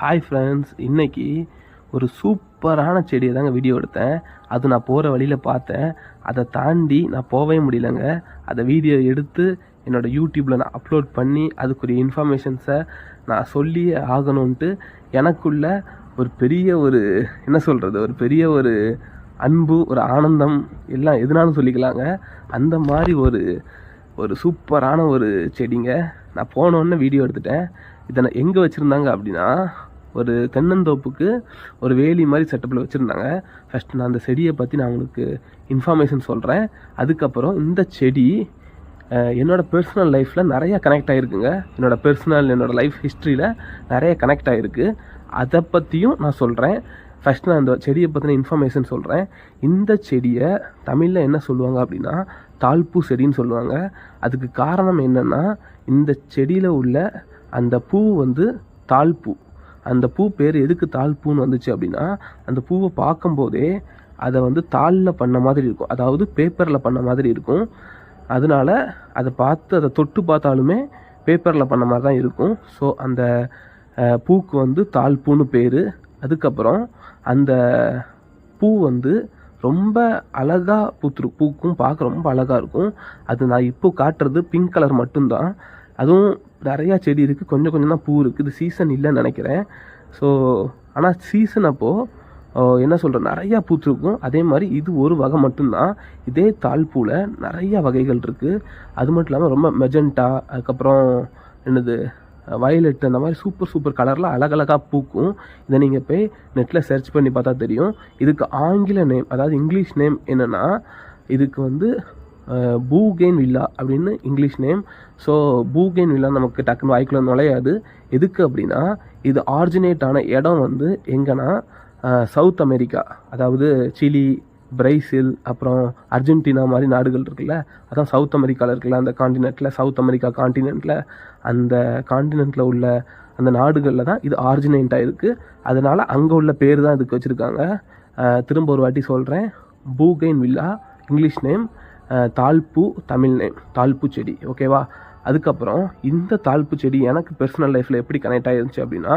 Hi friends, இன்றைக்கி ஒரு சூப்பரான செடியை தாங்க வீடியோ எடுத்தேன். அது நான் போகிற வழியில் பார்த்தேன். அதை தாண்டி நான் போகவே முடியலைங்க. அதை வீடியோ எடுத்து என்னோடய யூடியூப்பில் நான் அப்லோட் பண்ணி அதுக்குரிய இன்ஃபர்மேஷன்ஸை நான் சொல்லியே ஆகணுன்ட்டு எனக்குள்ள ஒரு பெரிய ஒரு பெரிய ஒரு அன்பு, ஒரு ஆனந்தம், எல்லாம் எதுனாலும் சொல்லிக்கலாங்க. அந்த மாதிரி ஒரு சூப்பரான ஒரு செடிங்க. நான் போனோன்னே வீடியோ எடுத்துட்டேன். இதை நான் எங்கே வச்சுருந்தாங்க அப்படின்னா, ஒரு தென்னந்தோப்புக்கு ஒரு வேலி மாதிரி செட்டப்பில் வச்சுருந்தாங்க. ஃபஸ்ட் நான் அந்த செடியை பற்றி நான் உங்களுக்கு இன்ஃபர்மேஷன் சொல்கிறேன். அதுக்கப்புறம் இந்த செடி என்னோடய பர்சனல் லைஃப்பில் நிறையா கனெக்ட் ஆகிருக்குங்க. என்னோடய லைஃப் ஹிஸ்ட்ரியில் நிறைய கனெக்ட் ஆகிருக்கு. அதை பற்றியும் நான் சொல்கிறேன். ஃபஸ்ட் நான் இந்த செடியை பற்றின இன்ஃபர்மேஷன் சொல்கிறேன். இந்த செடியை தமிழில் என்ன சொல்லுவாங்க அப்படின்னா தாழ்பூ செடின்னு சொல்லுவாங்க. அதுக்கு காரணம் என்னென்னா, இந்த செடியில் உள்ள அந்த பூ தாழ்பூ. அந்த பூ பேர் எதுக்கு தாழ்பூன்னு வந்துச்சு அப்படின்னா, அந்த பூவை பார்க்கும்போதே அதை தாளில் பண்ண மாதிரி இருக்கும், அதாவது பேப்பரில் பண்ண மாதிரி இருக்கும். அதனால் அதை தொட்டு பார்த்தாலுமே பேப்பரில் பண்ண மாதிரி தான் இருக்கும். ஸோ அந்த பூக்கு தாழ்பூன்னு பேர். அதுக்கப்புறம் அந்த பூ ரொம்ப அழகாக பூக்கும், பார்க்க ரொம்ப அழகாக இருக்கும். அது நான் இப்போ காட்டுறது பிங்க் கலர் மட்டும்தான். அதுவும் நிறையா செடி இருக்குது, கொஞ்சம் கொஞ்சம் தான் பூ இருக்குது. இது சீசன் இல்லைன்னு நினைக்கிறேன். ஸோ ஆனால் சீசன் அப்போது என்ன சொல்கிறேன், நிறையா பூத்துருக்கும். அதே மாதிரி இது ஒரு வகை மட்டும்தான். இதே தாழ்பூவில் நிறையா வகைகள் இருக்குது. அது மட்டும் இல்லாமல் ரொம்ப மெஜெண்டா, அதுக்கப்புறம் வயலட், அந்த மாதிரி சூப்பர் கலரில் அழகழகாக பூக்கும். இதை நீங்கள் போய் நெட்டில் சர்ச் பண்ணி பார்த்தா தெரியும். இதுக்கு ஆங்கில நேம், அதாவது இங்கிலீஷ் நேம் என்னென்னா, இதுக்கு பூகெயின் வில்லா அப்படின்னு இங்கிலீஷ் நேம். ஸோ பூகெயின் வில்லா நமக்கு டக்குன்னு வாய்க்குள்ள நுழையாது. எதுக்கு அப்படின்னா, இது ஆரிஜினேட் ஆன இடம் எங்கன்னா சவுத் அமெரிக்கா, அதாவது சிலி, பிரேசில், அப்புறம் அர்ஜென்டினா மாதிரி நாடுகள் இருக்குல்ல, அதான் சவுத் அமெரிக்காவில் இருக்குல்ல, அந்த காண்டினென்ட்டில், சவுத் அமெரிக்கா காண்டினென்ட்டில், அந்த காண்டினென்ட்டில் உள்ள அந்த நாடுகளில் தான் இது ஆரிஜினேட் ஆகிருக்கு. அதனால் அங்கே உள்ள பேர் தான் இதுக்கு வச்சுருக்காங்க. திரும்ப ஒரு வாட்டி சொல்கிறேன். பூகெயின் வில்லா இங்கிலீஷ் நேம், தாழ்பூ தமிழ் நேம், தாழ்பூ செடி. ஓகேவா? அதுக்கப்புறம் இந்த தாழ்பூ செடி எனக்கு பர்சனல் லைஃப்பில் எப்படி கனெக்ட் ஆகிருந்துச்சு அப்படின்னா,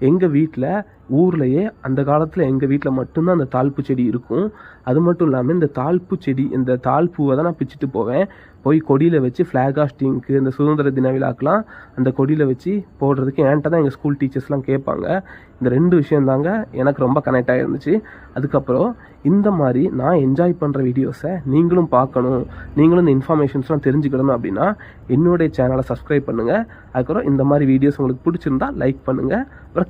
எங்கள் வீட்டில் ஊர்லேயே அந்த காலத்தில் எங்கள் வீட்டில் மட்டும்தான் அந்த தாழ்பூ செடி இருக்கும். அது மட்டும் இல்லாமல் இந்த தாழ்பூ செடி, இந்த தாழ்பூவை தான் நான் பிச்சுட்டு போய் கொடியில் வச்சு ஃப்ளாக் ஹாஸ்டிங்க்கு, இந்த சுதந்திர தின விழாக்கெலாம் அந்த கொடியில் வச்சு போடுறதுக்கு என்கிட்ட தான் எங்கள் ஸ்கூல் டீச்சர்ஸ்லாம் கேட்பாங்க. இந்த 2 விஷயந்தாங்க எனக்கு ரொம்ப கனெக்ட் ஆகிருந்துச்சு. அதுக்கப்புறம் இந்த மாதிரி நான் என்ஜாய் பண்ணுற வீடியோஸை நீங்களும் பார்க்கணும், நீங்களும் இந்த இன்ஃபர்மேஷன்ஸ்லாம் தெரிஞ்சுக்கணும் அப்படின்னா என்னுடைய சேனலை சப்ஸ்கிரைப் பண்ணுங்கள். அதுக்கப்புறம் இந்த மாதிரி வீடியோஸ் உங்களுக்கு பிடிச்சிருந்தா லைக் பண்ணுங்கள். அப்புறம்